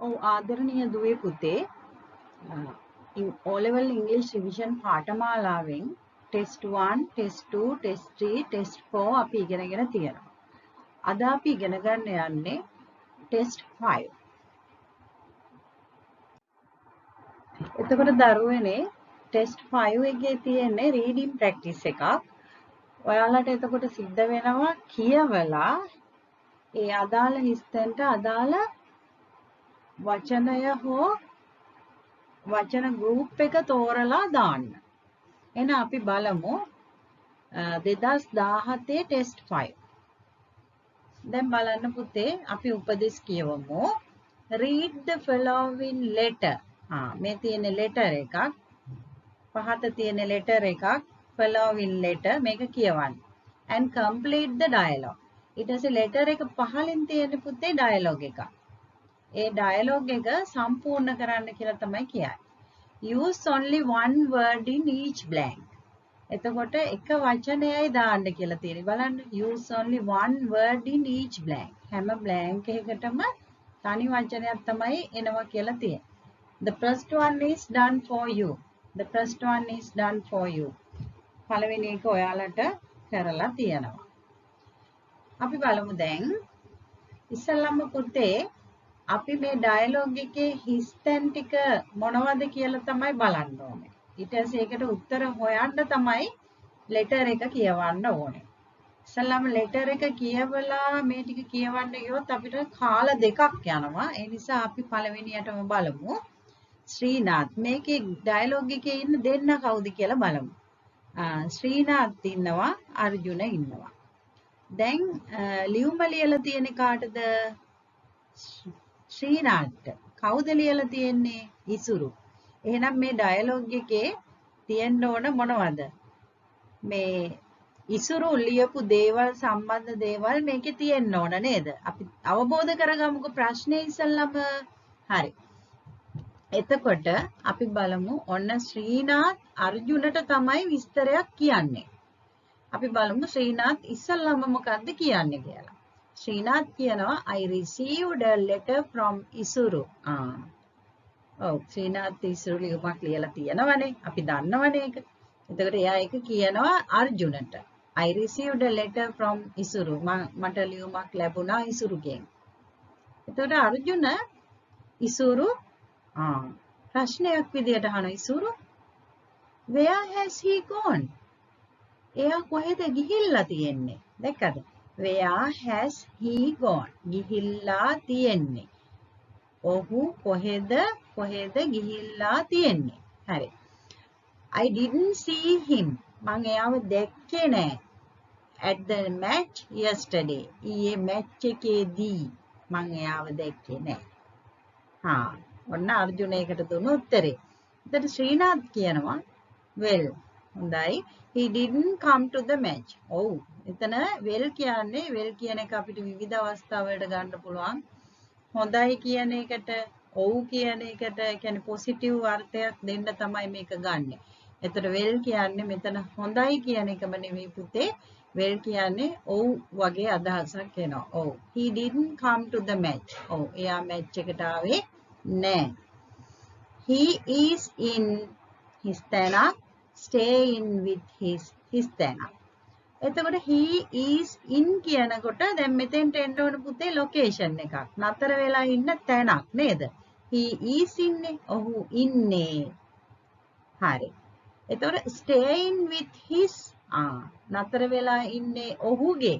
ඔව් ආදරණීය දුවේ පුතේ O level English revision පාඨමාලාවෙන් test 1 test 2 test 3 test 4 අපි ඉගෙනගෙන තියෙනවා. අද අපි ඉගෙන ගන්න යන්නේ test 5. එතකොට දරුවනේ test 5 එකේ තියෙන්නේ reading practice එකක්. ඔයාලට එතකොට සිද්ධ වෙනවා කියවලා ඒ අදාළ හිස්තැනට අදාළ වචනය හෝ වචන ගෲප් එක තෝරලා දාන්න. එහෙනම් අපි බලමු 2017 ටෙස්ට් 5. දැන් බලන්න පුතේ අපි උපදෙස් කියවමු. read the following letter. මේ තියෙන letter එකක්. පහත තියෙන letter එකක් following letter මේක කියවන්න. and complete the dialogue. ඊට පස්සේ letter එක පහලින් තියෙන පුතේ dialogue එකක්. ඒ dialogue එක සම්පූර්ණ කරන්න කියලා තමයි කියන්නේ. Use only one word in each blank. එතකොට එක වචනයයි දාන්න කියලා තියෙනවා. බලන්න use only one word in each blank. හැම blank එකකටම තනි වචනයක් තමයි එනවා කියලා තියෙනවා. The first one is done for you. The first one is done for you. පළවෙනි එක ඔයාලට කරලා තියෙනවා. අපි බලමු දැන් ඉස්සෙල්ලාම පුතේ අපි මේ ඩයලොග් එකේ හිස්තැන් ටික මොනවද කියලා තමයි බලන්න ඕනේ. ඊට පස්සේ ඒකට උත්තර හොයන්න තමයි ලෙටර් එක කියවන්න ඕනේ. ඉස්සෙල්ලාම ලෙටර් එක කියවලා මේ ටික කියවන්න ගියොත් අපිට කාල දෙකක් යනවා. ඒ නිසා අපි පළවෙනියටම බලමු. ශ්‍රීනාත් මේකේ ඩයලොග් එකේ ඉන්න දෙන්න කවුද කියලා බලමු. ශ්‍රීනාත් ඉන්නවා, අර්ජුන ඉන්නවා. දැන් ලියුම ලියලා තියෙන කාටද? ශ්‍රීනාත්. කවුද ලියලා තියෙන්නේ? ඉසුරු. එහෙනම් මේ ඩයලොග් එකේ තියෙන්න ඕන මොනවද? මේ ඉසුරු ලියපු දේවල් සම්බන්ධ දේවල් මේකේ තියෙන්න ඕන නේද? අපි අවබෝධ කරගමුකෝ ප්‍රශ්නේ ඉස්සල්ලාම. හරි. එතකොට අපි බලමු ඔන්න ශ්‍රීනාත් අර්ජුනට තමයි විස්තරයක් කියන්නේ. අපි බලමු ශ්‍රීනාත් ඉස්සල්ලාම මොකද්ද කියන්නේ කියලා. ශ්‍රීනාත් කියනවා I received a letter from Isuru. ඔව් ශ්‍රීනාත් ඉසුරු ලියුමක් ලියලා තියෙනවනේ. අපි දන්නවනේ ඒක. එතකොට එයා ඒක කියනවා අර්ජුනට. I received a letter from Isuru. මට ලියුමක් ලැබුණා ඉසුරුගෙන්. එතකොට අර්ජුන ඉසුරු ප්‍රශ්නයක් විදියට අහන ඉසුරු where has he gone? එයා කොහෙද ගිහිල්ලා තියෙන්නේ? දැක්කද? Where has he gone? ගිහිල්ලා තියෙන්නේ. ඔහු කොහෙද ගිහිල්ලා තියෙන්නේ? හරි. I didn't see him. මම එයාව දැක්කේ නෑ. At the match yesterday. ඊයේ match එකේදී මම එයාව දැක්කේ නෑ. ඔන්න අර්ජුනයකට දුන්න උත්තරේ. එතකොට ශ්‍රීනාත් කියනවා well හොඳයි. He didn't come to the match. ඔව්. එතන well කියන්නේ well කියන එක අපිට විවිධ අවස්ථාවලට ගන්න පුළුවන්. හොඳයි කියන එකට, ඔව් කියන එකට කියන්නේ පොසිටිව් අර්ථයක් දෙන්න තමයි මේක ගන්නෙ. එතකොට well කියන්නේ මෙතන හොඳයි කියන එකම නෙවෙයි පුතේ. well කියන්නේ ඔව් වගේ අදහසක් එනවා. ඔව්. He didn't come to the match. ඔව්. එයා match එකට ආවේ නෑ. He is in his තැනක්. Stay in with his තැනක්. එතකොට he is in කියනකොට දැන් මෙතෙන්ට එන්න ඕන පුතේ ලොකේෂන් එකක්. නතර වෙලා ඉන්න තැනක් නේද? he is ඉන්නේ. ඔහු ඉන්නේ. හරි. එතකොට stay in with his නතර වෙලා ඉන්නේ ඔහුගේ.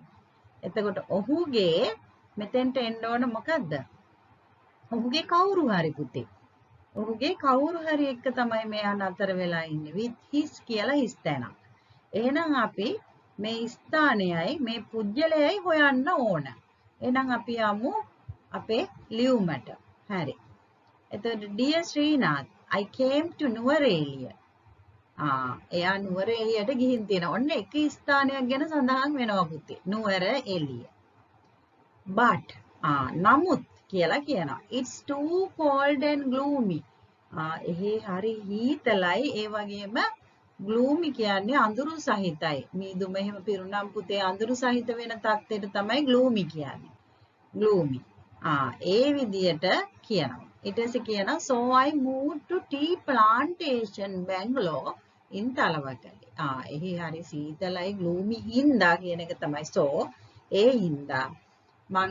එතකොට ඔහුගේ මෙතෙන්ට එන්න ඕන මොකද්ද? ඔහුගේ කවුරු හරි පුතේ. ඔහුගේ කවුරු හරි එක්ක තමයි මෙයා නතර වෙලා ඉන්නේ. with his කියලා හිස් තැනක්. එහෙනම් අපි මේ ස්ථානයයි මේ පුජ්‍යලයයි හොයන්න ඕන. එහෙනම් අපි යමු අපේ ලියුමට. හරි. එතකොට dear Srinath, I came to Nuwara. එයා නුවරඑළියට ගිහින් තියෙනවා. ඔන්න එක ස්ථානයක් ගැන සඳහන් වෙනවා පුතේ. නුවරඑළිය. but නමුත් කියලා කියනවා. It's too cold and gloomy. එහි හරි හීතලයි ඒ වගේම gloomy කියන්නේ අඳුරු සහිතයි. මීදුම එහෙම පිරුණම් පුතේ අඳුරු සහිත වෙන තත්ත්වයට තමයි gloomy කියන්නේ. gloomy. ඒ විදියට කියනවා. ඊට පස්සේ කියනවා so I moved to tea plantation Bangalore in Talawakale. එහි හරි සීතලයි gloomy හින්දා කියන එක තමයි. so ඒ හින්දා මං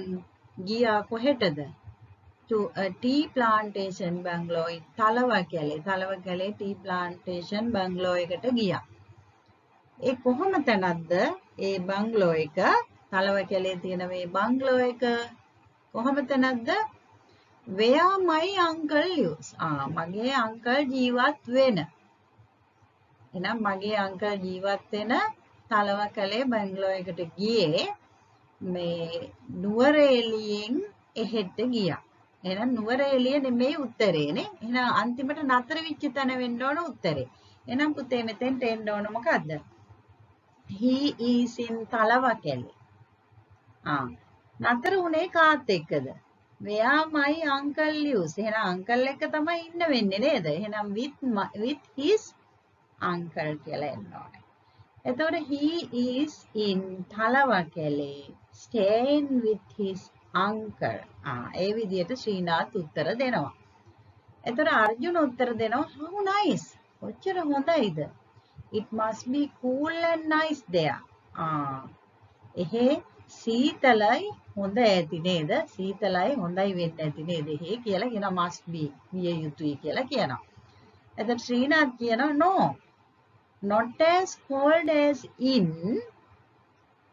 ගියා කොහෙටද? to a tea plantation Bangalore in Talawakale. Talawakale tea plantation Bangalore එකට ගියා. ඒ කොහොම තැනක්ද? ඒ බංගලෝ එක තලවකැලේ තියෙන මේ බංගලෝ එක කොහොම තැනක්ද? where my uncle lives. මගේ අංකල් ජීවත් වෙන. එහෙනම් මගේ අංකල් ජීවත් වෙන තලවකැලේ බංගලෝ එකට ගියේ මේ නුවරඑළියෙන් එහෙට ගියා. එහෙනම් නුවරඑළිය නෙමෙයි උත්තරේනේ. එහෙනම් අන්තිමට නතර වෙච්ච තැන වෙන්න ඕන උත්තරේ. එහෙනම් පුතේ මෙතෙන්ට එන්න ඕන මොකද්ද? he is in Talawakale. නතර උනේ කාත් එක්කද? where my uncle lives. එහෙනම් අංකල් එක්ක තමයි ඉන්න වෙන්නේ නේද? එහෙනම් with his uncle කියලා එන්න ඕනේ. එතකොට he is in Talawakale staying with his uncle. ඒ විදිහට ශ්‍රීනාත් උත්තර දෙනවා. එතකොට අර්ජුන උත්තර දෙනවා how nice. කොච්චර හොඳයිද? it must be cool and nice there. එහෙ සීතලයි හොඳ ඇති නේද? සීතලයි හොඳයි වෙන්න ඇති නේද? එහෙ කියලා කියනවා must be විය යුතුයි කියලා කියනවා. එතකොට ශ්‍රීනාත් කියනවා no not as cold as in.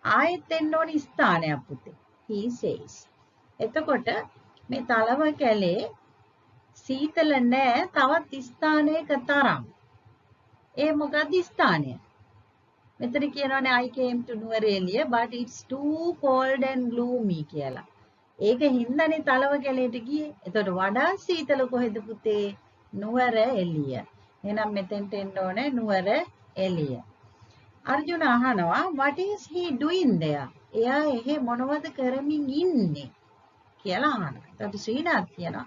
ආයෙත් එන්න ඕනි ස්ථානයක් පුතේ. he says. එතකොට මේ තලවකැලේ සීතල නෑ තවත් ස්ථානයක තරම්. ඒ මොකක්ද ස්ථානය? මෙතන කියනවානේ I came to Nuwara Eliya but it's too cold and gloomy කියලා. ඒක හින්දානේ තලවකැලේට ගියේ. එතකොට වඩා සීතල කොහෙද පුතේ? නුවරඑළිය. එහෙනම් මෙතෙන්ට එන්න ඕනේ නුවරඑළිය. අර්ජුන අහනවා what is he doing there? එයා එහෙ මොනවද කරමින් ඉන්නේ කියලා අහනවා. එතකොට ශ්‍රීනාත් කියනවා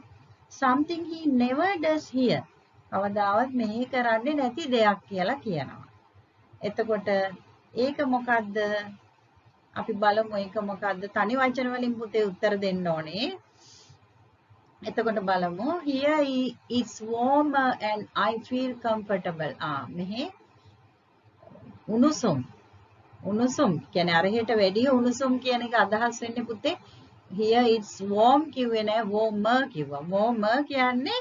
something he never does here. කවදාවත් මෙහෙ කරන්නේ නැති දෙයක් කියලා කියනවා. එතකොට ඒක මොකද්ද? අපි බලමු ඒක මොකද්ද? තනි වචන වලින් පුතේ උත්තර දෙන්න ඕනේ. එතකොට බලමු here is warm and I feel comfortable. මෙහෙ උණුසුම්. උණුසුම් කියන්නේ අරහෙට වැඩි උණුසුම් කියන එක අදහස් වෙන්නේ පුතේ. here it's warm කිව්වේ නෑ warmer කිව්වා. warmer කියන්නේ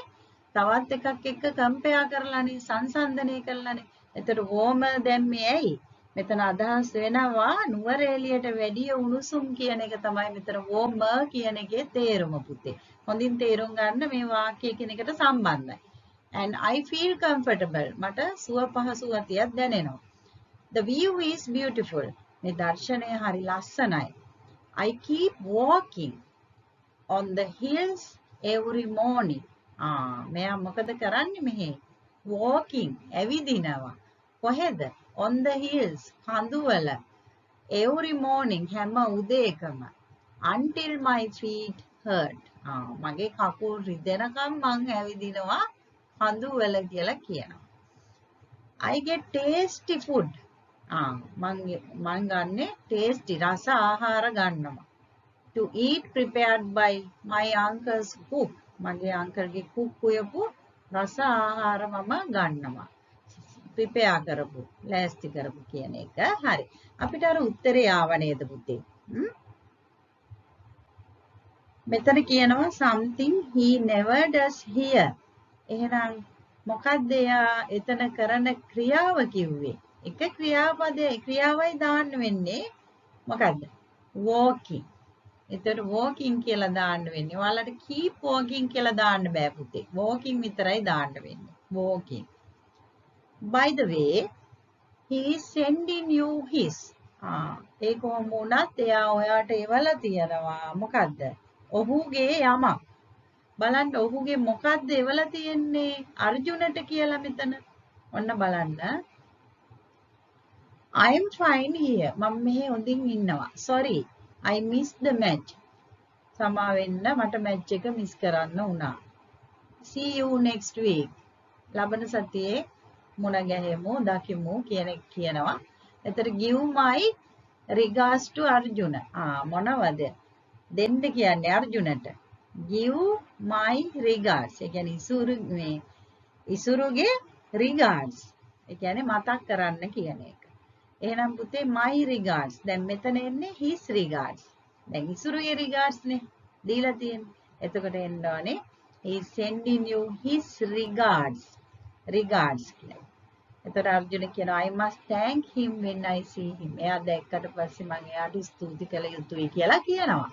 තවත් එකක් එක්ක කම්පෙයා කරලානේ සංසන්දනය කරලානේ. එතකොට warmer දැම්මේ ඇයි? මෙතන අදහස් වෙනවා නුවරඑළියට වැඩි උණුසුම් කියන එක තමයි මෙතන warmer කියන එකේ තේරුම පුතේ. හොඳින් තේරුම් ගන්න මේ වාක්‍ය කියන එකට සම්බන්ධයි. and I feel comfortable. මට සුව පහසු ගතියක් දැනෙනවා. the view is beautiful. මේ දර්ශනය හරි ලස්සනයි. I keep walking on the hills every morning. මෙයා මොකද කරන්නේ මෙහි? walking ඇවිදිනවා. කොහෙද? on the hills කඳුවල. every morning හැම උදේකම. until my feet hurt. මගේ කකුල් රිදෙනකම් මං ඇවිදිනවා කඳුවල කියලා කියනවා. I get tasty food. මං ගන්නේ tasty රස ආහාර ගන්නවා. to eat prepared by my uncle's cook. මගේ අංකල්ගේ cook කියපු රස ආහාර මම ගන්නවා. prepare කරපු, ලෑස්ති කරපු කියන එක. හරි. අපිට අර උත්තරේ ආව නේද පුතේ? මෙතන කියනවා something he never does here. එහෙනම් මොකක්ද එයා එතන කරන ක්‍රියාව කිව්වේ? එක ක්‍රියාවයි දාන්න වෙන්නේ මොකද්ද? walking. එතකොට walking කියලා දාන්න වෙන්නේ. ඔයාලට keep walking කියලා දාන්න බෑ පුතේ. walking විතරයි දාන්න වෙන්නේ. walking. by the way he is sending you his. ඒ කොහොම වුණත් එයා ඔයාට එවලා තියනවා. මොකද්ද? ඔහුගේ යමක්. බලන්න ඔහුගේ මොකද්ද එවලා තියෙන්නේ අර්ජුනට කියලා මෙතන. ඔන්න බලන්න. I am fine here. මම මෙහි හොඳින් ඉන්නවා. sorry I missed the match. සමා වෙන්න මට මැච් එක මිස් කරන්න වුණා. see you next week. ලබන සතියේ මුණ ගැහෙමු දකිමු කියනවා. එතකොට give my regards to Arjuna. මොනවද දෙන්න කියන්නේ අර්ජුනට? give my regards. ඒ කියන්නේ ඉසුරුගේ regards. ඒ කියන්නේ මතක් කරන්න කියන එක. එහෙනම් පුතේ my regards. දැන් මෙතන එන්නේ his regards. දැන් ඉසුරුගේ regards නේ දීලා තියෙන්නේ. එතකොට එන්න ඕනේ he is sending you his regards. regards කියලා. එතකොට අර්ජුන කියනවා I must thank him when I see him. එයා දැක්කට පස්සේ මම එයාට ස්තුති කළ යුතුයි කියලා කියනවා.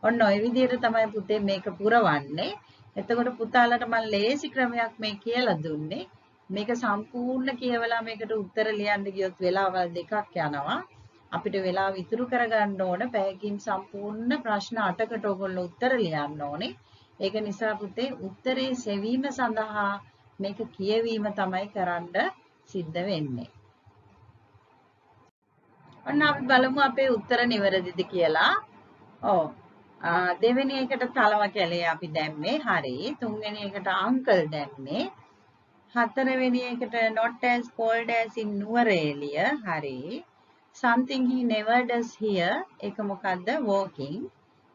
ඔන්න ඔය විදිහට තමයි පුතේ මේක පුරවන්නේ. එතකොට පුතාලට මම ලේසි ක්‍රමයක් මේ කියලා දුන්නේ. මේක සම්පූර්ණ කියවලා මේකට උත්තර ලියන්න ගියොත් වෙලාවල් දෙකක් යනවා. අපිට වෙලාව ඉතුරු කරගන්න ඕන. පැයකින් සම්පූර්ණ ප්‍රශ්න 8කට ඔයගොල්ලෝ උත්තර ලියන්න ඕනේ. ඒක නිසා පුතේ උත්තරේ සෙවීම සඳහා මේක කියවීම තමයි කරන්න සිද්ධ වෙන්නේ. ඔන්න අපි බලමු අපේ උත්තර නිවැරදිද කියලා. ඔව්. දෙවෙනි එකට තලව කැලේ අපි දැම්මේ. හරි. තුන්වෙනි එකට අංකල් දැම්මේ. හතරවෙනි එකට not as cold as in Nuwara Eliya. හරි. something he never does here. ඒක මොකද්ද? walking.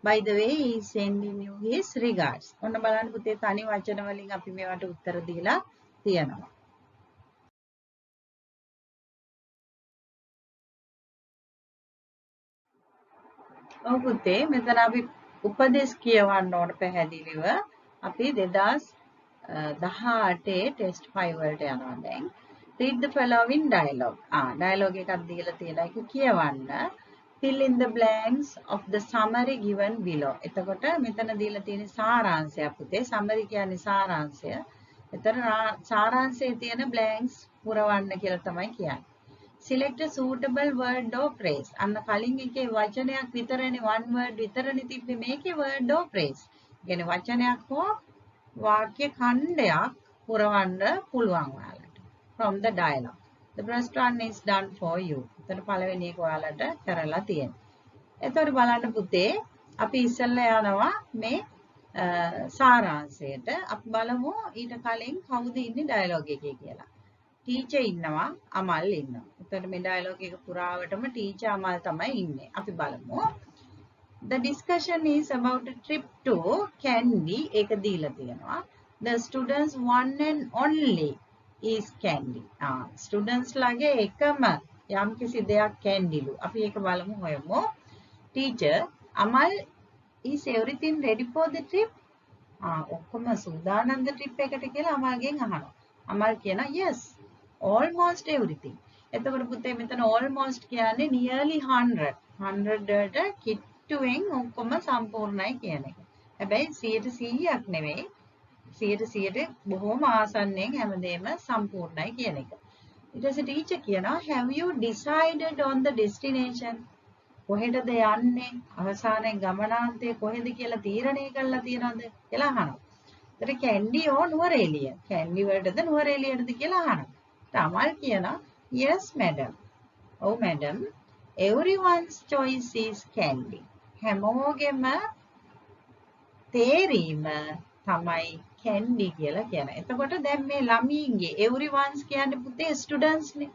by the way he is sending you his regards. ඔන්න බලන්න පුතේ තනි වචන වලින් අපි මේවට උත්තර දීලා තියෙනවා. ඔව් පුතේ මෙතන අපි උපදේශ කියවන්න ඕන පැහැදිලිව. අපි 2018 ටෙස්ට් 5 වලට යනවා දැන්. read the following dialogue. dialogue එකක් දීලා තියෙනවා. ඒක කියවන්න. fill in the blanks of the summary given below. එතකොට මෙතන දීලා තියෙන සාරාංශය පුතේ. summary කියන්නේ සාරාංශය. එතන සාරාංශයේ තියෙන blanks පුරවන්න කියලා තමයි කියන්නේ. select a suitable word or phrase. අන්න කලින් එකේ වචනයක් විතරනේ one word විතරනේ තිබ්බේ. මේකේ word or phrase. කියන්නේ වචනයක් හෝ වාක්‍ය ඛණ්ඩයක් පුරවන්න පුළුවන් ඔයාලට. from the dialogue. The first one is done for you. එතන පළවෙනි එක ඔයාලට කරලා තියෙනවා. එතකොට බලන්න පුතේ අපි ඉස්සෙල්ලා යනවා මේ සාරාංශයට. අපි බලමු ඊට කලින් කවුද ඉන්නේ dialogue එකේ කියලා. ටීචර් ඉන්නවා අමල් ඉන්නවා. එතකොට මේ ඩයලොග් එක පුරාවටම ටීචර් අමල් තමයි ඉන්නේ. අපි බලමු. The discussion is about a trip to Kandy. ඒක දීලා තියෙනවා. The students one and only is Kandy. students ලාගේ එකම යම්කිසි දෙයක් කැන්ඩිලු. අපි ඒක බලමු හොයමු. Teacher Amal is everything ready for the trip? ඔක්කොම සූදානම්ද trip එකට කියලා අමල්ගෙන් අහනවා. අමල් කියනවා yes. almost everything. එතකොට පුතේ මෙතන almost කියන්නේ nearly 100. 100ට කිට්ටුවෙන් ඔක්කොම සම්පූර්ණයි කියන එක. හැබැයි 100%ක් නෙවෙයි. 100%ට බොහොම ආසන්නයෙන් හැමදේම සම්පූර්ණයි කියන එක. ඊට පස්සේ ටීචර් කියනවා have you decided on the destination? කොහෙටද යන්නේ? අවසානයේ ගමනාන්තය කොහෙද කියලා තීරණය කරලා තියනවද කියලා අහනවා. ඒතර කැන්ඩි ඕ නුවරඑළිය. කැන්ඩි වලටද නුවරඑළියටද කියලා අහනවා. අමල් කියනවා yes madam. ඔව් madam. everyone's choice is Kandy. හැමෝගෙම තේරීම තමයි Kandy කියලා කියනවා. එතකොට දැන් මේ ළමයින්ගේ everyone's කියන්නේ පුතේ students නේ.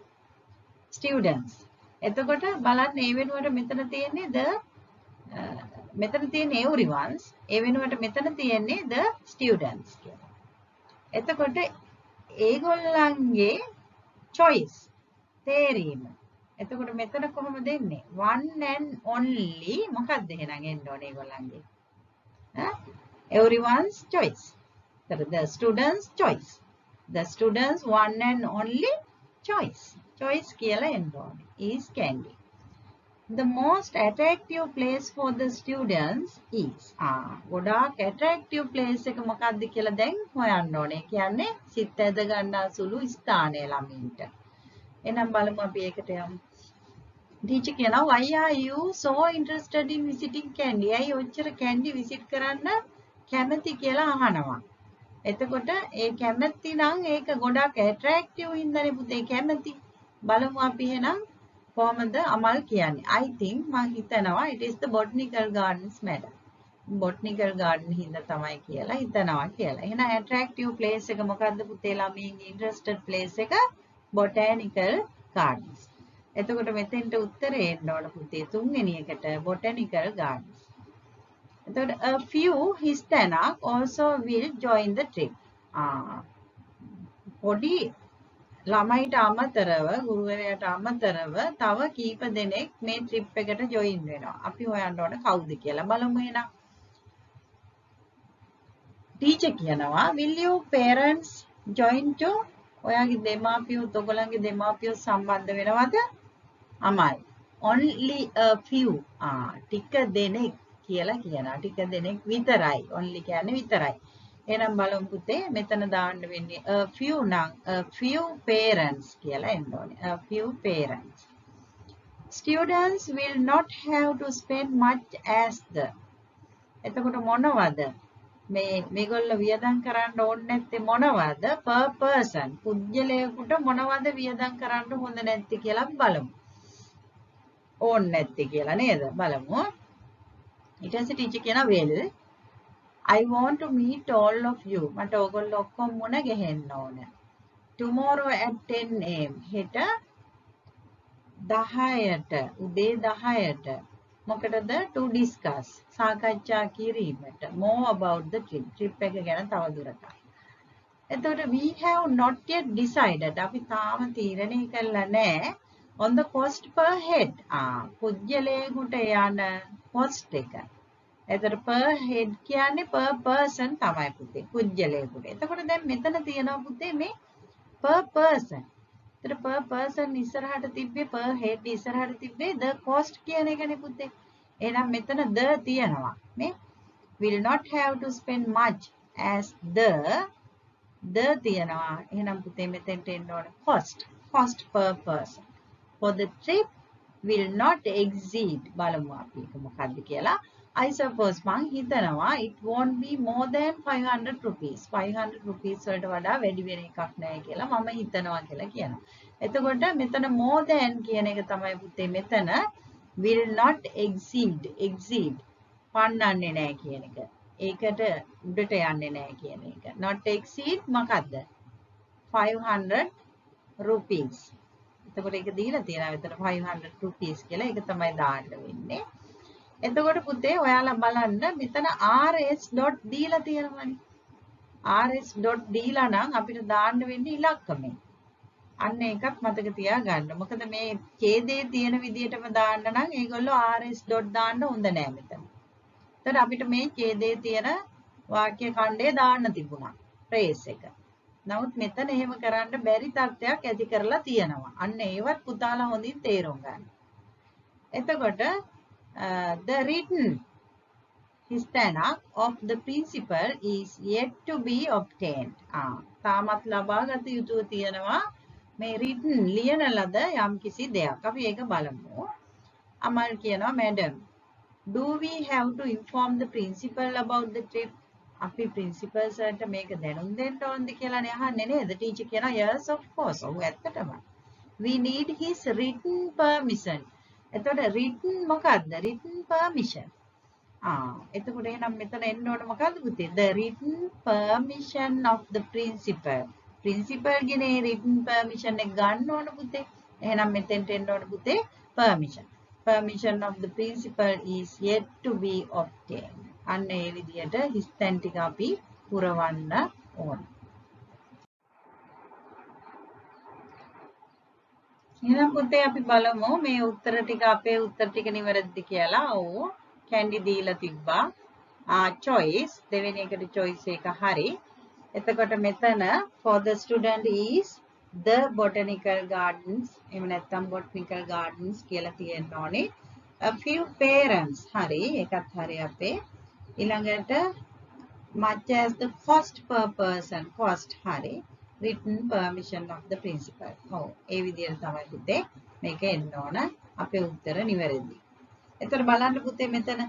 students. එතකොට බලන්න මේ වෙනුවට මෙතන තියෙන්නේ මෙතන තියෙන everyone's. ඒ වෙනුවට මෙතන තියෙන්නේ the students කියලා. එතකොට ඒගොල්ලන්ගේ choice තේරීම. එතකොට මෙතන කොහොමද එන්නේ? one and only මොකක්ද එහෙනම් එන්න ඕනේ ඒගොල්ලන්ගේ? everyone's choice. the students choice. the students one and only choice. choice කියලා එන්න ඕනේ. is Kandy. the most attractive place for the students is. ගොඩාක් attractive place එක මොකක්ද කියලා දැන් හොයන්න ඕනේ. කියන්නේ සිත් ඇද ගන්නා සුළු ස්ථානය ළමින්ට. එහෙනම් බලමු අපි ඒකට යමු. ටීචර් කියනවා why are you so interested in visiting Kandy? ඇයි ඔච්චර Kandy visit කරන්න කැමති කියලා අහනවා. එතකොට ඒ කැමති නම් ඒක ගොඩාක් attractive හින්දානේ පුතේ කැමති. බලමු අපි එහෙනම් කොහොමද අමල් කියන්නේ? I think මම හිතනවා it is the botanical gardens madam. botanical garden හින්දා තමයි කියලා හිතනවා කියලා. එහෙනම් attractive place එක මොකද්ද පුතේ ළමයින්ගේ interested place එක botanical gardens. එතකොට මෙතෙන්ට උත්තරේ එන්න ඕන පුතේ තුන්වෙනි එකට botanical gardens. එතකොට a few හිස්තැනක් also will join the trip. පොඩි ළමයිට අමතරව ගුරුවරයාට අමතරව තව කීප දෙනෙක් මේ ට්‍රිප් එකට ජොයින් වෙනවා. අපි හොයන්න ඕන කවුද කියලා බලමු එහෙනම්. ටීචර් කියනවා will you parents join to? ඔයාගේ දෙමාපියොත් ඔයගොල්ලන්ගේ දෙමාපියොත් සම්බන්ධ වෙනවද? අමයි. only a few. ටික දෙනෙක් කියලා කියනවා. ටික දෙනෙක් විතරයි. only කියන්නේ විතරයි. එහෙනම් බලමු පුතේ මෙතන දාන්න වෙන්නේ a few නම් a few parents කියලා එන්න ඕනේ. a few parents. Students will not have to spend much as the. එතකොට මොනවද? මේගොල්ලෝ වියදම් කරන්න ඕනේ නැත්තේ මොනවද? per person. පුද්ගලයෙකුට මොනවද වියදම් කරන්න හොඳ නැත්තේ කියලා බලමු. ඕනේ නැත්තේ කියලා නේද? බලමු. ඊට පස්සේ ටීචර් කියනවා well I want to meet all of you. මට ඔයගොල්ලෝ ඔක්කොම මුණ ගැහෙන්න ඕන. Tomorrow at 10 am. හෙට 10ට උදේ 10ට. මොකටද? To discuss. සාකච්ඡා කිරීමට. More about the trip. trip එක ගැන තවදුරටත්. එතකොට we have not yet decided. අපි තාම තීරණය කළා නෑ. On the cost per head. පුද්ගලයෙකුට යන cost එක. එතකොට per head කියන්නේ per person තමයි පුතේ පුජ්‍යලයකට. එතකොට දැන් මෙතන තියෙනවා පුතේ මේ per person. එතකොට per person ඉස්සරහට තිබ්බේ per head ඉස්සරහට තිබ්බේ the cost කියන එකනේ පුතේ. එහෙනම් මෙතන the තියෙනවා. මේ will not have to spend much as the තියෙනවා. එහෙනම් පුතේ මෙතෙන්ට එන්න ඕනේ cost per person. For the trip will not exceed බලමු අපි ඒක මොකක්ද කියලා. I suppose මං හිතනවා it won't be more than 500 rupees. 500 rupees වලට වඩා වැඩි වෙන එකක් නෑ කියලා මම හිතනවා කියලා කියනවා. එතකොට මෙතන more than කියන එක තමයි පුතේ මෙතන will not exceed පන්නන්නේ නෑ කියන එක. ඒකට උඩට යන්නේ නෑ කියන එක. not exceed මොකද්ද? 500 rupees. එතකොට ඒක දීලා තියෙනවා මෙතන 500 rupees කියලා. ඒක තමයි දාන්න වෙන්නේ. එතකොට පුතේ ඔයාලා බලන්න මෙතන rs dot දීලා තියෙනවනේ. rs dot දීලා නම් අපිට දාන්න වෙන්නේ ඉලක්කමෙන්. අන්න ඒකත් මතක තියාගන්න. මොකද මේ ඡේදයේ තියෙන විදිහටම දාන්න නම් ඒගොල්ලෝ rs dot දාන්න හොඳ නෑ මෙතන. ඒතර අපිට මේ ඡේදයේ තියෙන වාක්‍ය ඛණ්ඩය දාන්න තිබුණා. ෆ්‍රේස් එක. නමුත් මෙතන එහෙම කරන්න බැරි තත්ත්වයක් ඇති කරලා තියෙනවා. අන්න ඒවත් පුතාලා හොඳින් තේරුම් ගන්න. එතකොට the written හිස්තැනක් of the principal is yet to be obtained. තාමත් ලබාගත යුතු තියෙනවා මේ written ලියන ලද යම්කිසි දෙයක්. අපි ඒක බලමු. අමල් කියනවා madam do we have to inform the principal about the trip? අපි principal සර්ට මේක දැනුම් දෙන්න ඕනද කියලානේ අහන්නේ නේද? ටීචර් කියනවා yes of course. ඔව් ඇත්තටම. we need his written permission. එතකොට written මොකක්ද? written permission. එතකොට එහෙනම් මෙතන එන්න ඕන මොකද්ද පුතේ? the written permission of the principal. principal ගේ written permission එක ගන්න ඕන පුතේ. එහෙනම් මෙතෙන්ට එන්න ඕන පුතේ permission. permission of the principal is yet to be obtained. අන්න ඒ විදිහට හිස්තැන් ටික අපි පුරවන්න ඕන. එහෙනම් පුතේ අපි බලමු මේ උත්තර ටික අපේ උත්තර ටික නිවැරදිද කියලා. ඔව් කැන්ඩි දීලා තිබ්බා. choice දෙවෙනි එකට choice එක හරි. එතකොට මෙතන for the student is the botanical gardens එහෙම නැත්නම් botanical gardens කියලා තියෙන්න ඕනේ. a few parents හරි ඒකත් හරි අපේ. ඊළඟට much as the cost per person cost හරි. written permission of the principal. ඔව් ඒ විදිහට තමයි පුතේ මේක එන්න ඕන. අපේ උත්තර නිවැරදි. එතකොට බලන්න පුතේ මෙතන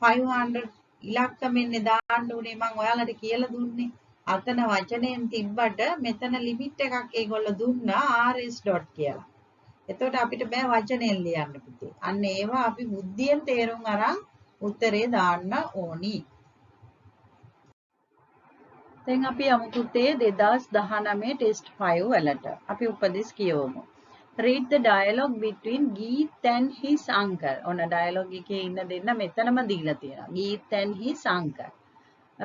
500 ඉලක්කමෙන්නේ දාන්න උනේ මම ඔයාලට කියලා දුන්නේ. අතන වචනයෙන් තිබ්බට මෙතන ලිමිට් එකක් ඒගොල්ලෝ දුන්නා rs dot කියලා. එතකොට අපිට බෑ වචනයෙන් ලියන්න පුතේ. අන්න ඒවා අපි බුද්ධියෙන් තේරුම් අරන් උත්තරේ දාන්න ඕනි. දැන් අපි යමු පුතේ 2019 ටෙස්ට් 5 වලට. අපි උපදෙස් කියවමු. read the dialogue between Geet and his uncle. ඔන්න dialogue එකේ ඉන්න දෙන්න මෙතනම දීලා තියෙනවා. Geet and his uncle.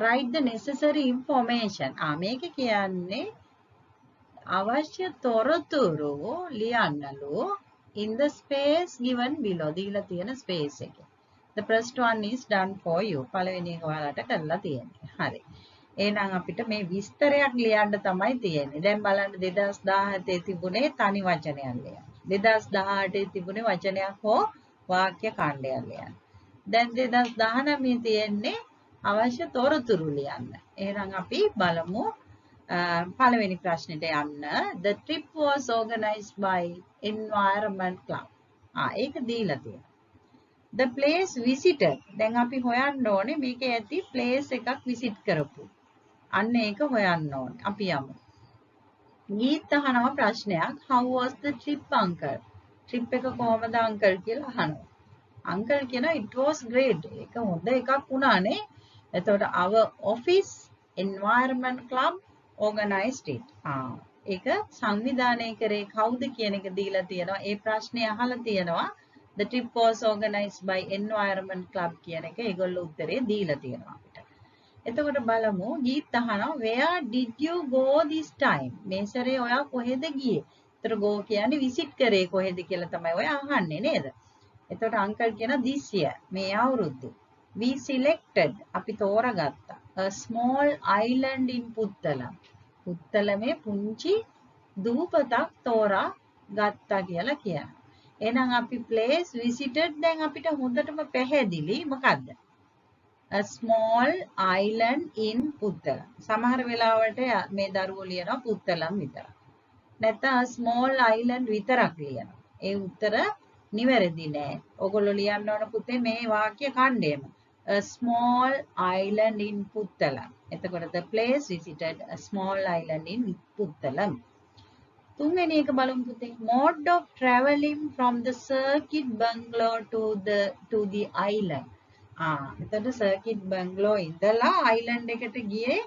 Write the necessary information. මේක කියන්නේ අවශ්‍ය තොරතුරු ලියන්නලු in the space given below. දීලා තියෙන space එකේ. The first one is done for you. පළවෙනි එක ඔයාලට කරලා තියෙන්නේ. හරි. එහෙනම් අපිට මේ විස්තරයක් ලියන්න තමයි තියෙන්නේ. දැන් බලන්න 2017 තිබුණේ තනි වචනයක් ලියන්න. 2018 තිබුණේ වචනයක් හෝ වාක්‍ය ඛණ්ඩයක් ලියන්න. දැන් 2019 තියෙන්නේ අවශ්‍ය තොරතුරු ලියන්න. එහෙනම් අපි බලමු පළවෙනි ප්‍රශ්නෙට යන්න. The trip was organized by Environment Club. ඒක දීලා තියෙනවා. The place visited. දැන් අපි හොයන්න ඕනේ මේකේ ඇති place එකක් visit කරපු. අන්න ඒක හොයන්න ඕනේ. අපි යමු. ගීත් අහනවා ප්‍රශ්නයක්. How was the trip, uncle? trip එක කොහමද uncle කියලා අහනවා. uncle කියනවා it was great. ඒක හොඳ එකක් වුණානේ. එතකොට our office environment club organized it. ඒක සංවිධානය කරේ කවුද කියන එක දීලා තියෙනවා. ඒ ප්‍රශ්නේ අහලා තියෙනවා. The trip was organized by environment club කියන එක ඒගොල්ලෝ උත්තරේ දීලා තියෙනවා අපිට. එතකොට බලමු ගීත් අහනවා where did you go this time? මේ සැරේ ඔයා කොහෙද ගියේ? එතකොට go කියන්නේ visit කරේ කොහෙද කියලා තමයි ඔයා අහන්නේ නේද? එතකොට uncle කියන this year මේ අවුරුද්දේ. We selected අපි තෝරාගත්තා. A small island in Puttalam. පුත්තලමේ පුංචි දූපතක් තෝරා ගත්තා කියලා කියනවා. එහෙනම් අපි place visited දැන් අපිට හොඳටම පැහැදිලි මොකද්ද? A small island in Puttalam. සමහර වෙලාවට මේ දරුවෝ ලියනවා පුත්තලම් විතරක්. නැත්නම් a small island විතරක් ලියනවා. ඒ උත්තර නිවැරදි නෑ. ඔයගොල්ලෝ ලියන්න ඕන පුතේ මේ වාක්‍ය ඛණ්ඩයම. A small island in Puttalam. එතකොට the place visited a small island in Puttalam. තුන්වෙනි එක බලමු පුතේ. Mode of travelling from the circuit bungalow to the island. එතකොට circuit bungalow ඉඳලා island එකට ගියේ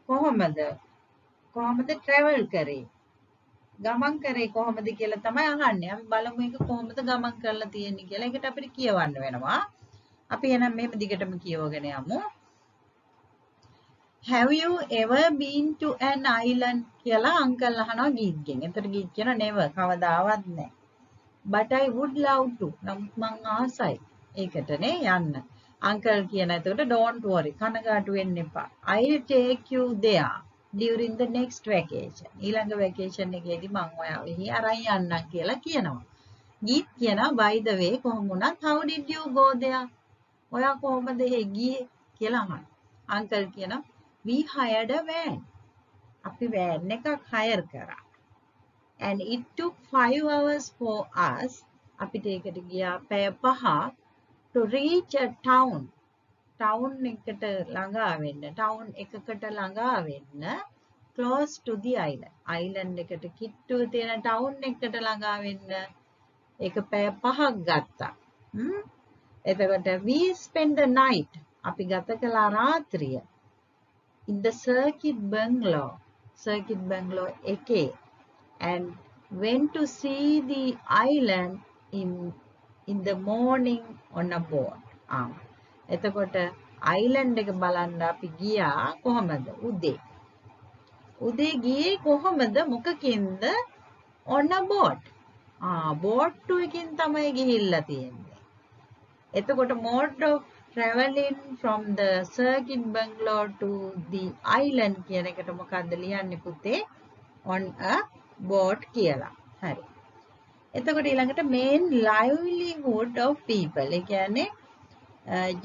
කොහොමද? කොහොමද travel කරේ? ගමන් කරේ කොහොමද කියලා තමයි අහන්නේ. අපි බලමු ඒක කොහොමද ගමන් කරලා තියෙන්නේ කියලා. ඒකට අපිට කියවන්න වෙනවා. අපි එහෙනම් මෙහෙම දිගටම කියවගෙන යමු. Have you ever been to an island? කියලා අංකල් අහනවා ගීත්ගෙන්. එතකොට ගීත් කියනවා never කවදාවත් නැහැ. But I would love to. නමුත් මං ආසයි. ඒකටනේ යන්න. අංකල් කියන එතකොට don't worry. කනගාටු වෙන්න එපා. I'll take you there during the next vacation. ඊළඟ vacation එකේදී මං ඔයාව එහි අරන් යන්නම් කියලා කියනවා. ගීත් කියනවා by the way කොහොම වුණත් how did you go there? ඔයා කොහොමද එහි ගියේ කියලා අහනවා. අංකල් කියනවා we hired a van. අපි van එකක් hire කරා. And it took 5 hours for us. අපිට ඒකට ගියා පැය 5 to reach a town. town එකට ළඟා වෙන්න. town එකකට ළඟා වෙන්න close to the island. island එකට කිට්ටුව තියෙන town එකට ළඟා වෙන්න ඒක පැය 5ක් ගත්තා. එතකොට we spent the night. අපි ගත කළා රාත්‍රිය. in the circuit bungalow එකේ and went to see the island in the morning on a boat. එතකොට island එක බලන්න අපි ගියා කොහමද? උදේ ගියේ කොහමද? මොකකින්ද? on a boat. boat එකකින් තමයි ගිහිල්ලා තියෙන්නේ. එතකොට mode of traveling from the circuit bungalow to the island කියන එකට මොකක්ද ලියන්නේ පුතේ? on a boat කියලා. හරි. එතකොට ඊළඟට main livelihood of people. ඒ කියන්නේ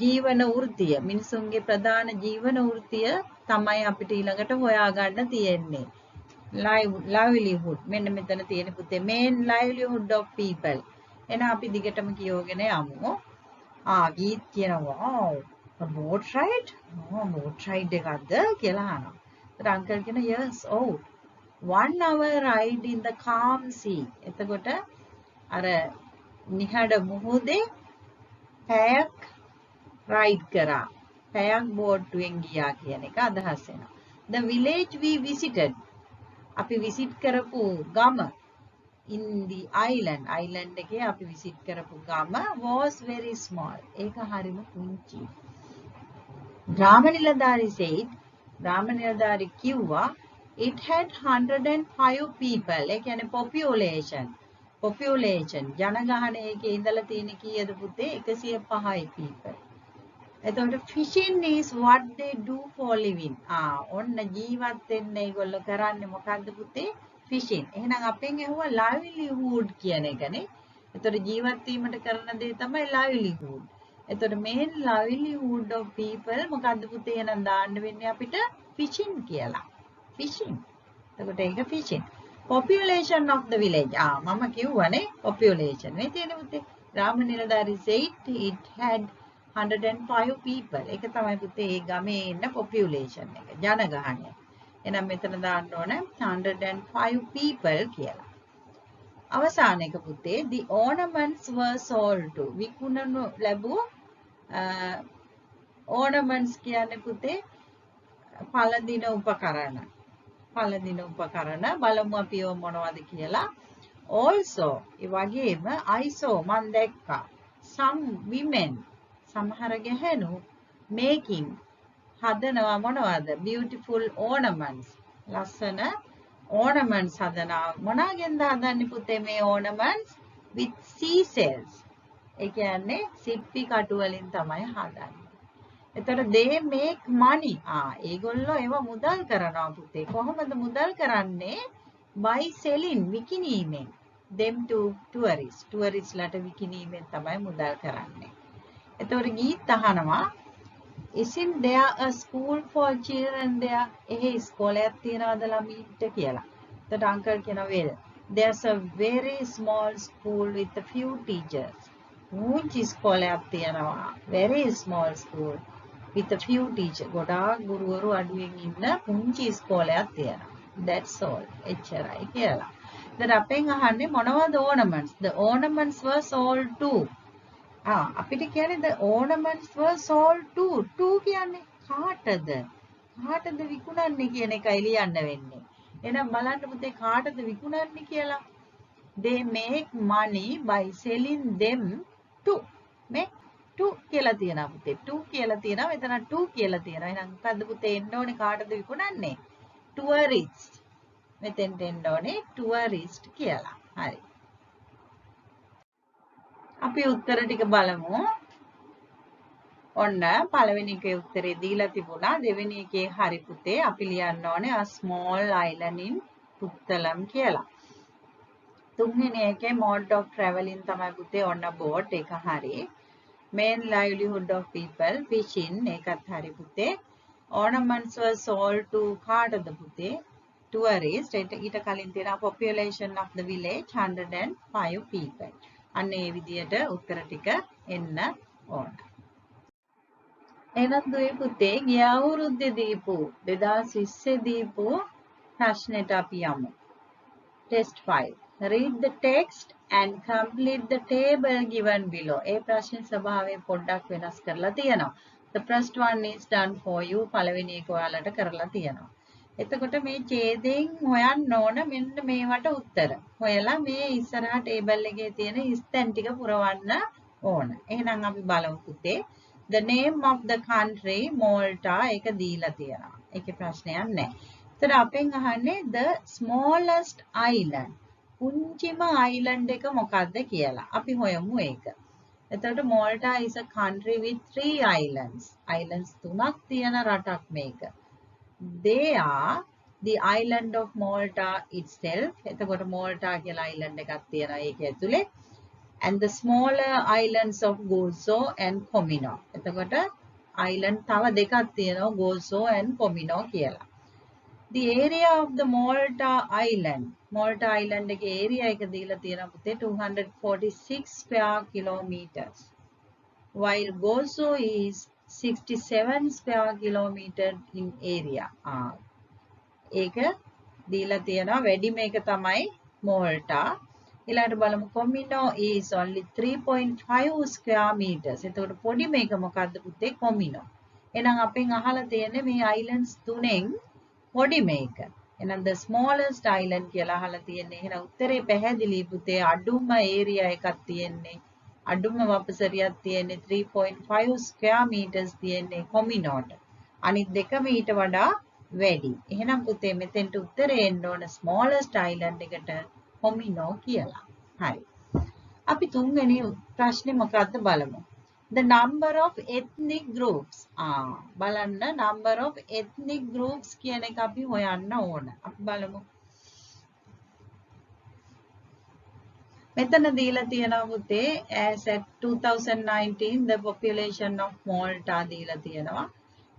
ජීවන වෘත්තිය. මිනිසුන්ගේ ප්‍රධාන ජීවන වෘත්තිය තමයි අපිට ඊළඟට හොයාගන්න තියෙන්නේ. livelihood. මෙන්න මෙතන තියෙන පුතේ main livelihood of people. එහෙනම් අපි දිගටම කියවගෙන යමු. ගීත් කියනවා boat ride? boat ride එකක්ද කියලා අහනවා. ඒත් අංකල් කියන yes, 1 hour ride in the calm sea. එතකොට අර නිහඬ මුහුදේ පැයක් රයිඩ් කරා. පැයක් බෝට්ටුවෙන් ගියා කියන එක අදහස් වෙනවා. The village we visited. අපි විසිට් කරපු ගම in the island එකේ අපි visit කරපු ගම was very small. ඒක හරිම පුංචි. ග්‍රාමනිලධාරි said, ග්‍රාමනිලධාරි කිව්වා it had 105 people. ඒ කියන්නේ population ජනගහනය එකේ ඉඳලා තියෙන කීයද පුතේ? 105යි people. එතකොට fishing is what they do for living. ඔන්න ජීවත් වෙන්න ඒගොල්ලෝ කරන්නේ මොකද්ද පුතේ? fishing. එහෙනම් අපෙන් ඇහුවා livelihood කියන එකනේ. එතකොට ජීවත් වීමට කරන දේ තමයි livelihood. එතකොට main livelihood of people මොකද්ද පුතේ? එහෙනම් දාන්න වෙන්නේ අපිට fishing කියලා. fishing. එතකොට ඒක fishing. population of the village. මම කිව්වනේ population. මේ තියෙන පුතේ. ග්‍රාමනිලධාරි said it had 105 people. ඒක තමයි පුතේ ඒ ගමේ ඉන්න population එක. ජනගහනය. එහෙනම් මෙතන දාන්න ඕන 105 people කියලා. අවසාන එක පුතේ the ornaments were sold to. විකුණනු ලැබූ ornaments කියන්නේ පුතේ පළඳින උපකරණ. පළඳින උපකරණ බලමු අපි මොනවද කියලා. also ඒ වගේම I saw මන් දැක්කා some women සමහර ගැහැණු making හදනවා මොනවද? beautiful ornaments. ලස්සන ornaments හදනවා. මොනවාගෙන්ද හදන්නේ පුතේ මේ ornaments? with seashells. ඒ කියන්නේ සිප්පි කටු වලින් තමයි හදන්නේ. එතකොට they make money. ඒගොල්ලෝ ඒව මුදල් කරනවා පුතේ. කොහොමද මුදල් කරන්නේ? by selling විකිණීමෙන්. them to tourists. touristලාට විකිණීමෙන් තමයි මුදල් කරන්නේ. එතකොට ගීත් අහනවා isn't there a school for children there? එහේ ඉස්කෝලයක් තියනවද ළමයින්ට කියලා. එතකොට අංකල් කියනවා well there's a very small school with a few teachers. පුංචි ඉස්කෝලයක් තියනවා. very small school with a few teachers. ගොඩාක් ගුරුවරු අඩුවෙන් ඉන්න පුංචි ඉස්කෝලයක් තියනවා. that's all. එච්චරයි කියලා. දැන් අපෙන් අහන්නේ මොනවද ornaments? the ornaments were sold too. අපිට කියන්නේ the ornaments were sold too. to කියන්නේ කාටද? කාටද විකුණන්නේ කියන එකයි ලියන්න වෙන්නේ. එහෙනම් බලන්න පුතේ කාටද විකුණන්නේ කියලා. they make money by selling them to. මේ to කියලා තියෙනවා පුතේ. to කියලා තියෙනවා. මෙතන to කියලා තියෙනවා. එහෙනම් මොකද්ද පුතේ එන්න ඕනේ කාටද විකුණන්නේ? tourist. මෙතෙන්ට එන්න ඕනේ tourist කියලා. හරි. අපි උත්තර ටික බලමු. ඔන්න පළවෙනි එකේ උත්තරේ දීලා තිබුණා. දෙවෙනි එකේ හරි පුතේ අපි ලියන්න ඕනේ a small island in Puttalam කියලා. තුන්වෙනි එකේ mode of traveling තමයි පුතේ ඔන්න boat එක හරි. main livelihood of people fishing ඒකත් හරි පුතේ. ornaments were sold to කාටද පුතේ? tourist. ඊට කලින් තියෙනවා population of the village 105 people. අන්න ඒ විදියට උත්තර ටික එන්න ඕන. එහෙනම් දුවේ පුතේ ගිය අවුරුද්දේ දීපු 2020 දීපු ප්‍රශ්නෙට අපි යමු. test 5. read the text and complete the table given below. ඒ ප්‍රශ්න ස්වභාවය පොඩ්ඩක් වෙනස් කරලා තියෙනවා. the first one is done for you. පළවෙනි එක ඔයාලට කරලා තියෙනවා. එතකොට මේ ඡේදයෙන් හොයන්න ඕන මෙන්න මේවට උත්තර. හොයලා මේ ඉස්සරහා ටේබල් එකේ තියෙන ස්තැන් ටික පුරවන්න ඕන. එහෙනම් අපි බලමු පුතේ. The name of the country Malta ඒක දීලා තියෙනවා. ඒකේ ප්‍රශ්නයක් නැහැ. එතන අපෙන් අහන්නේ the smallest island. පුංචිම island එක මොකක්ද කියලා. අපි හොයමු ඒක. එතකොට Malta is a country with 3 islands. islands 3ක් තියෙන රටක් මේක. They are the island of Malta itself. එතකොට Malta කියලා island එකක් තියෙනවා ඒක ඇතුලේ. And the smaller islands of Gozo and Comino. එතකොට island තව දෙකක් තියෙනවා Gozo and Comino කියලා. The area of the Malta island. Malta island එකේ area එක දීලා තියෙනවා පුතේ 246 square kilometers. While Gozo is 67 square kilometer in area. ඒක දීලා තියෙනවා වැඩිම එක තමයි Malta. ඊළඟට බලමු Comino is only 3.5 square meters. එතකොට පොඩි මේක මොකද්ද පුතේ Comino. එහෙනම් අපෙන් අහලා තියෙන්නේ මේ islands තුනෙන් පොඩි මේක. එහෙනම් the smallest island කියලා අහලා තියෙන්නේ. එහෙනම් උත්තරේ පැහැදිලි පුතේ. අඩුම ඒරියා එකක් තියෙන්නේ. අඩුම වපසරියක් තියෙන්නේ 3.5 square meters තියෙන්නේ කොමිනෝට. අනිත් දෙකම ඊට වඩා වැඩි. එහෙනම් පුතේ මෙතෙන්ට උත්තරේ එන්න ඕන smallest island එකට කොමිනෝ කියලා. හරි. අපි තුන්වෙනි ප්‍රශ්නේ මොකක්ද බලමු. The number of ethnic groups. බලන්න number of ethnic groups කියන එක අපි හොයන්න ඕන. අපි බලමු. මෙතන දීලා තියෙනවා පුතේ as at 2019 the population of Malta දීලා තියෙනවා.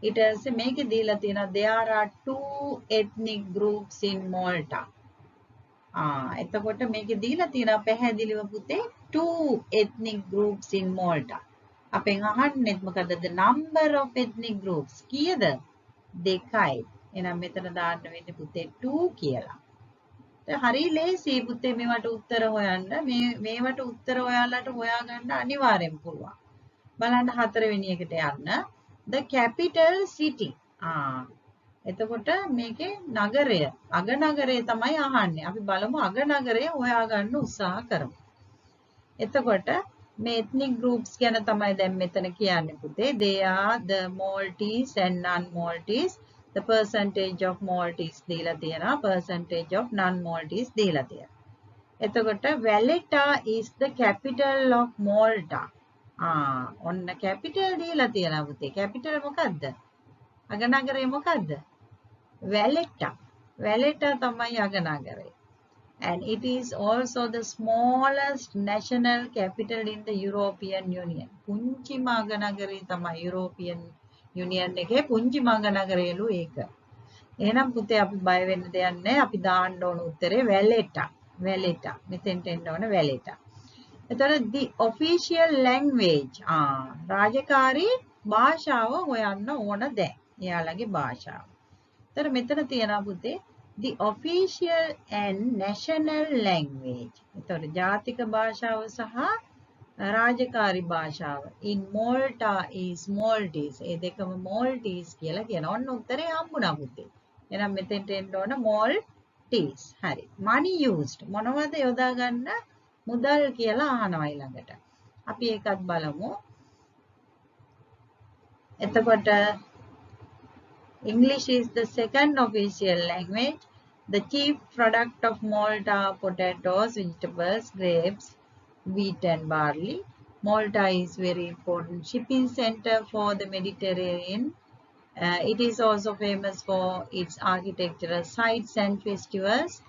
ඊට පස්සේ මේකේ දීලා තියෙනවා there are 2 ethnic groups in Malta. එතකොට මේකේ දීලා තියෙනවා පැහැදිලිව පුතේ 2 ethnic groups in Malta. අපෙන් අහන්නෙත් මොකද the number of ethnic groups කීයද? 2යි. එහෙනම් මෙතන දාන්න වෙන්නේ පුතේ 2 කියලා. හරි ලේසි පුතේ මේවට උත්තර හොයන්න. මේවට උත්තර ඔයාලට හොයාගන්න අනිවාර්යෙන් පුළුවන්. බලන්න හතරවෙනි එකට යන්න. The capital city. එතකොට මේකේ නගරය, අගනගරය තමයි අහන්නේ. අපි බලමු අගනගරය හොයාගන්න උත්සාහ කරමු. එතකොට මේ ethnic groups ගැන තමයි දැන් මෙතන කියන්නේ පුතේ. They are the Maltese and non-Maltese. The percentage of Maltese දීලා තියෙනවා. Percentage of non-Maltese දීලා තියෙනවා. එතකොට Valletta is the capital of Malta. ඔන්න capital දීලා තියෙනවා පුතේ. capital මොකද්ද? අගනගරය මොකද්ද? Valletta. Valletta තමයි අගනගරය. And it is also the smallest national capital in the European Union. පුංචිම අගනගරය තමයි European Union එකේ පුංචිම අගනගරයලු ඒක. එහෙනම් පුතේ අපි බය වෙන්න දෙයක් නැහැ. අපි දාන්න ඕන උත්තරේ Valletta. Valletta. මෙතෙන්ට එන්න ඕන Valletta. එතකොට the official language. රාජකාරී භාෂාව හොයන්න ඕන දැන්. එයාලගේ භාෂාව. එතකොට මෙතන තියෙනවා පුතේ the official and national language. එතකොට ජාතික භාෂාව සහ රාජකාරී භාෂාව. In Malta is Maltese. ඒ දෙකම Maltese කියලා කියනවා. ඔන්න උත්තරේ හම්බුණා පුතේ. එහෙනම් මෙතෙන්ට එන්න ඕන Maltese. හරි. Money used. මොනවද යොදා ගන්න? මුදල් කියලා අහනවා ඊළඟට. අපි ඒකත් බලමු. එතකොට English is the second official language. The chief product of Malta are potatoes, vegetables, grapes, wheat and barley. Malta is very important shipping center for the Mediterranean. It is also famous for its architectural sites and festivals.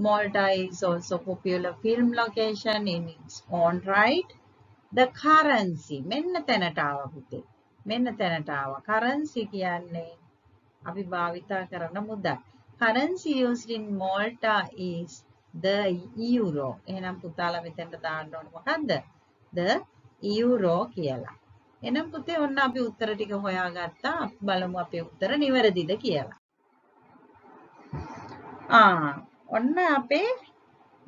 Malta is also popular film location in its own right. The currency. මෙන්න තැනට ආවා පුතේ. මෙන්න තැනට ආවා. Currency කියන්නේ අපි භාවිතා කරන මුදල්. Currency used in Malta is the euro. එහෙනම් පුතාලා මෙතෙන්ට දාන්න ඕනේ මොකද්ද? The euro කියලා. එහෙනම් පුතේ ඔන්න අපි උත්තර ටික හොයාගත්තා. අපි බලමු අපේ උත්තර නිවැරදිද කියලා. ඔන්න අපේ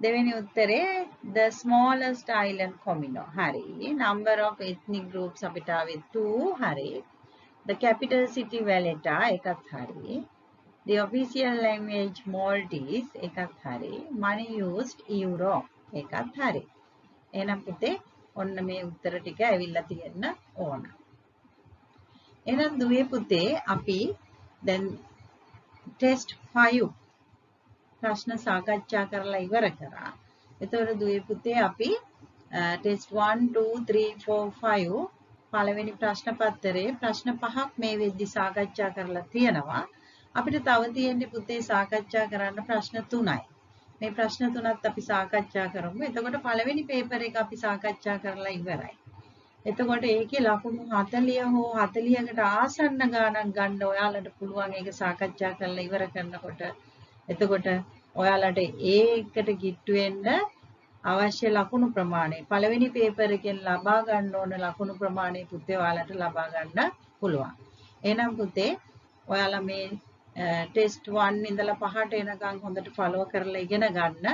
දෙවෙනි උත්තරේ the smallest island Comino. හරි. Number of ethnic groups අපිට ආවේ 2. හරි. The capital city Valletta එකත් හරි. The official language Maltese එකත් හරි. Money used euro එකත් හරි. එහෙනම් පුතේ ඔන්න මේ උත්තර ටික ඇවිල්ලා තියෙන්න ඕන. එහෙනම් දුවේ පුතේ අපි දැන් ටෙස්ට් 5 ප්‍රශ්න සාකච්ඡා කරලා ඉවර කරා. එතකොට දුවේ පුතේ අපි ටෙස්ට් 1 2 3 4 5 පළවෙනි ප්‍රශ්න පත්‍රයේ ප්‍රශ්න 5ක් මේ වෙද්දි සාකච්ඡා කරලා තියෙනවා. අපිට තව තියෙන්නේ පුතේ සාකච්ඡා කරන්න ප්‍රශ්න 3යි. මේ ප්‍රශ්න 3ත් අපි සාකච්ඡා කරමු. එතකොට පළවෙනි පේපර් එක අපි සාකච්ඡා කරලා ඉවරයි. එතකොට ඒකේ ලකුණු 40 හෝ 40කට ආසන්න ගාණක් ගන්න ඔයාලට පුළුවන් ඒක සාකච්ඡා කරලා ඉවර කරනකොට. එතකොට ඔයාලට ඒකට කිට්ටු වෙන්න අවශ්‍ය ලකුණු ප්‍රමාණය පළවෙනි පේපර් එකෙන් ලබා ගන්න ඕන ලකුණු ප්‍රමාණය පුතේ ඔයාලට ලබා ගන්න පුළුවන්. එහෙනම් පුතේ ඔයාලා මේ ටෙස්ට් 1 ඉඳලා 5ට එනකන් හොඳට ෆලෝ කරලා ඉගෙන ගන්න.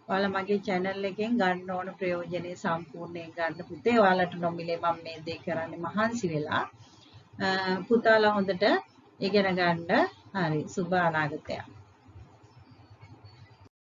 ඔයාලා මගේ channel එකෙන් ගන්න ඕන ප්‍රයෝජනෙ සම්පූර්ණයෙන් ගන්න පුතේ. ඔයාලට නොමිලේ මම මේ දේ කරන්නේ මහන්සි වෙලා. පුතාලා හොඳට ඉගෙන ගන්න. හරි සුබ අනාගතයක්.